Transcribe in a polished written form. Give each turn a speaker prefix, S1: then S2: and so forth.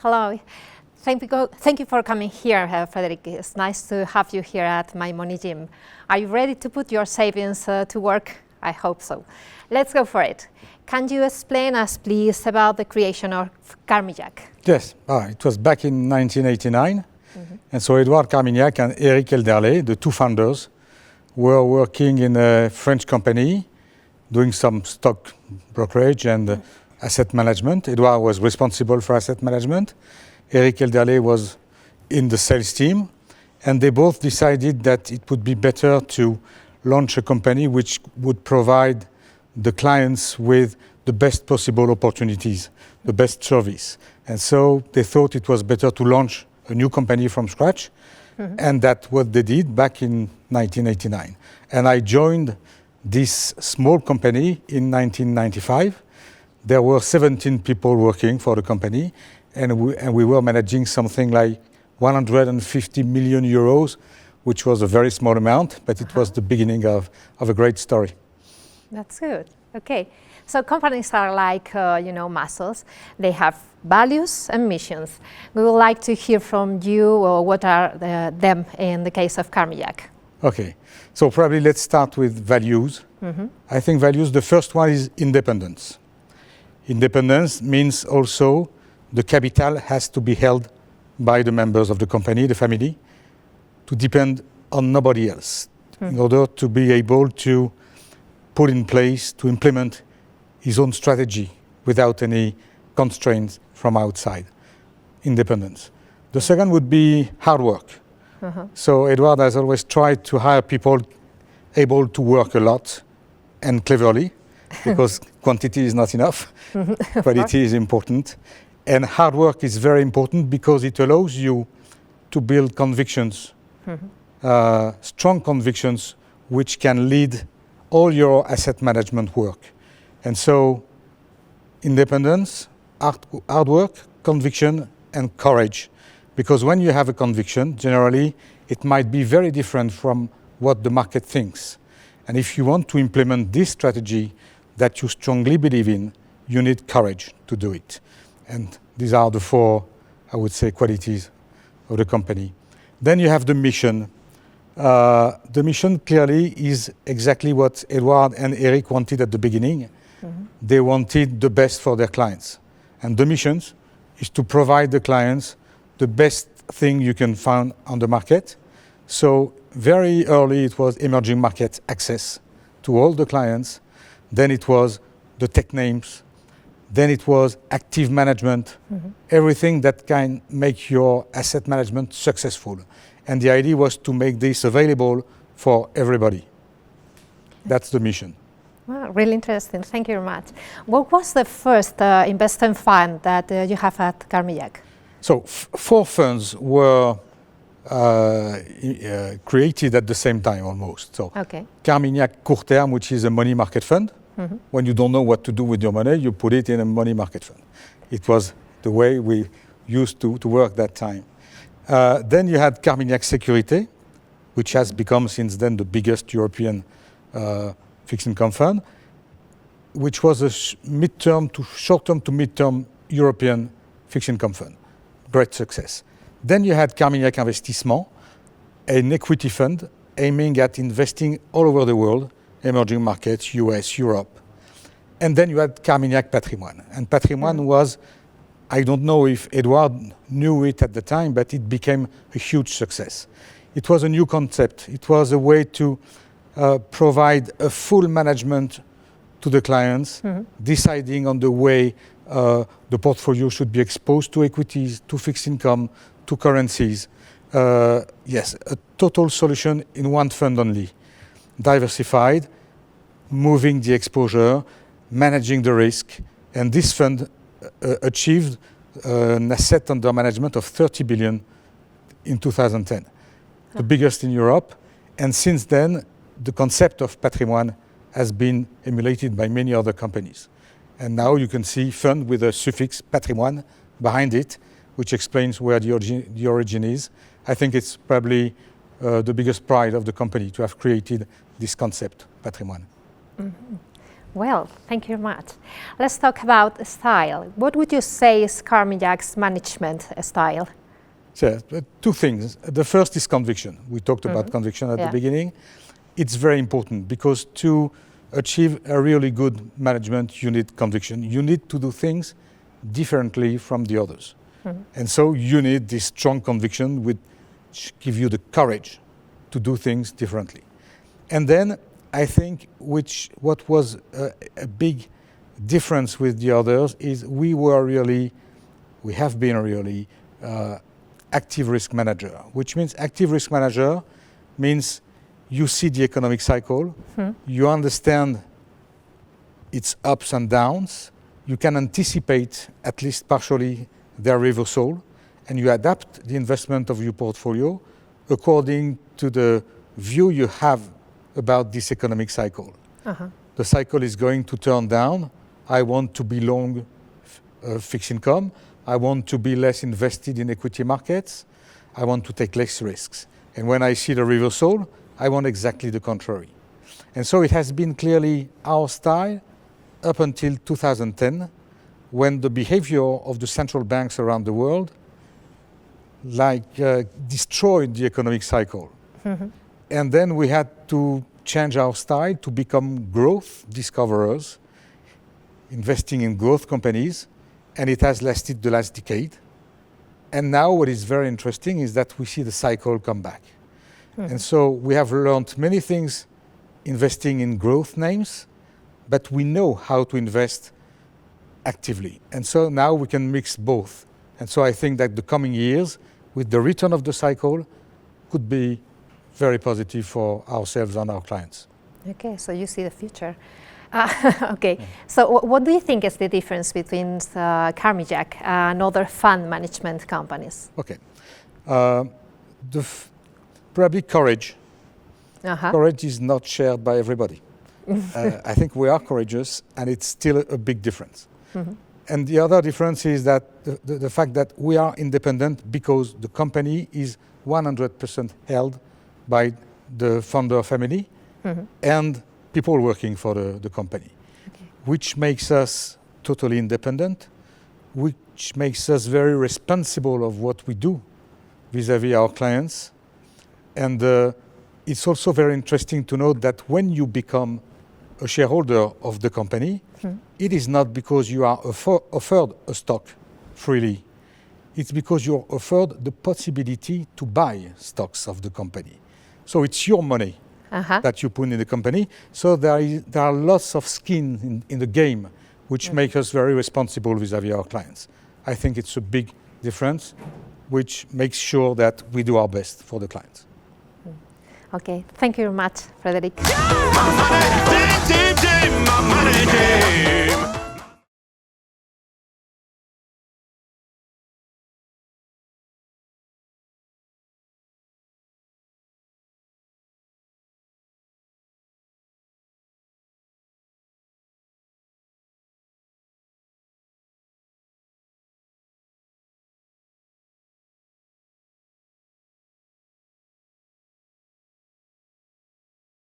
S1: Hello. Thank you for coming here, Fédéric. It's nice to have you here at MyMoneyGym. Are you ready to put your savings to work? I hope so. Let's go for it. Can you explain us, please, about the creation of Carmignac?
S2: Yes, it was back in 1989. And so Edouard Carmignac and Eric Elderley, the two founders, were working in a French company, doing some stock brokerage and asset management. Edouard was responsible for asset management. Eric Elderley was in the sales team. And they both decided that it would be better to launch a company which would provide the clients with the best possible opportunities, the best service. And so they thought it was better to launch a new company from scratch. And that's what they did back in 1989. And I joined this small company in 1995. There were 17 people working for the company, and we were managing something like 150 million euros, which was a very small amount, but it was the beginning of a great story.
S1: That's good. Okay. So companies are like, muscles. They have values and missions. We would like to hear from you what are them in the case of Carmignac.
S2: Okay. So probably let's start with values. I think values, the first one is independence. Independence means also the capital has to be held by the members of the company, the family, to depend on nobody else in order to be able to put in place, to implement his own strategy without any constraints from outside. Independence. The second would be hard work. So Edouard has always tried to hire people able to work a lot and cleverly, because quantity is not enough, quality is important. And hard work is very important because it allows you to build convictions, strong convictions, which can lead all your asset management work. And so independence, hard work, conviction, and courage. Because when you have a conviction, generally, it might be very different from what the market thinks. And if you want to implement this strategy that you strongly believe in, you need courage to do it. And these are the four, I would say, qualities of the company. Then you have the mission. The mission clearly is exactly what Edouard and Eric wanted at the beginning. They wanted the best for their clients. And the mission is to provide the clients the best thing you can find on the market. So very early it was emerging market access to all the clients. Then it was the tech names. Then it was active management, everything that can make your asset management successful. And the idea was to make this available for everybody. That's the mission.
S1: Wow, really interesting. Thank you very much. What was the first investment fund that you have at Carmignac?
S2: So four funds were created at the same time almost. So Carmignac Court Terme, which is a money market fund. When you don't know what to do with your money, you put it in a money market fund. It was the way we used to work that time. Then you had Carmignac Sécurité, which has become since then the biggest European fixed income fund, which was a short-term to mid-term European fixed income fund. Great success. Then you had Carmignac Investissement, an equity fund aiming at investing all over the world, emerging markets, US, Europe. And then you had Carmignac Patrimoine. And Patrimoine was, I don't know if Edouard knew it at the time, but it became a huge success. It was a new concept. It was a way to provide a full management to the clients, deciding on the way the portfolio should be exposed to equities, to fixed income, to currencies. Yes, a total solution in one fund only. Diversified, moving the exposure, managing the risk. And this fund achieved an asset under management of 30 billion in 2010, the biggest in Europe. And since then, the concept of patrimoine has been emulated by many other companies. And now you can see fund with a suffix patrimoine behind it, which explains where the origin is. I think it's probably the biggest pride of the company to have created this concept, patrimoine.
S1: Well, thank you very much. Let's talk about style. What would you say is Carmignac's management style?
S2: So, two things. The first is conviction. We talked about conviction at the beginning. It's very important because to achieve a really good management, you need conviction. You need to do things differently from the others. And so you need this strong conviction which give you the courage to do things differently. And then I think what was a big difference with the others is we have been a really active risk manager, which means active risk manager means you see the economic cycle, you understand its ups and downs, you can anticipate at least partially their reversal, and you adapt the investment of your portfolio according to the view you have about this economic cycle. The cycle is going to turn down. I want to be long fixed income. I want to be less invested in equity markets. I want to take less risks. And when I see the reversal, I want exactly the contrary. And so it has been clearly our style up until 2010, when the behavior of the central banks around the world destroyed the economic cycle. And then we had to change our style to become growth discoverers, investing in growth companies, and it has lasted the last decade. And now what is very interesting is that we see the cycle come back. And so we have learned many things investing in growth names, but we know how to invest actively. And so now we can mix both. And so I think that the coming years, with the return of the cycle, could be very positive for ourselves and our clients.
S1: Okay, so you see the future. Okay, so what do you think is the difference between Carmignac and other fund management companies?
S2: Okay, probably courage. Courage is not shared by everybody. I think we are courageous, and it's still a big difference. And the other difference is that the fact that we are independent because the company is 100% held by the founder family and people working for the company, which makes us totally independent, which makes us very responsible of what we do vis-à-vis our clients. And it's also very interesting to note that when you become a shareholder of the company, it is not because you are offered a stock freely. It's because you're offered the possibility to buy stocks of the company. So it's your money that you put in the company. So there are lots of skin in the game, which make us very responsible vis-à-vis our clients. I think it's a big difference, which makes sure that we do our best for the clients.
S1: Okay, thank you very much, Fédéric.
S3: My money, my money,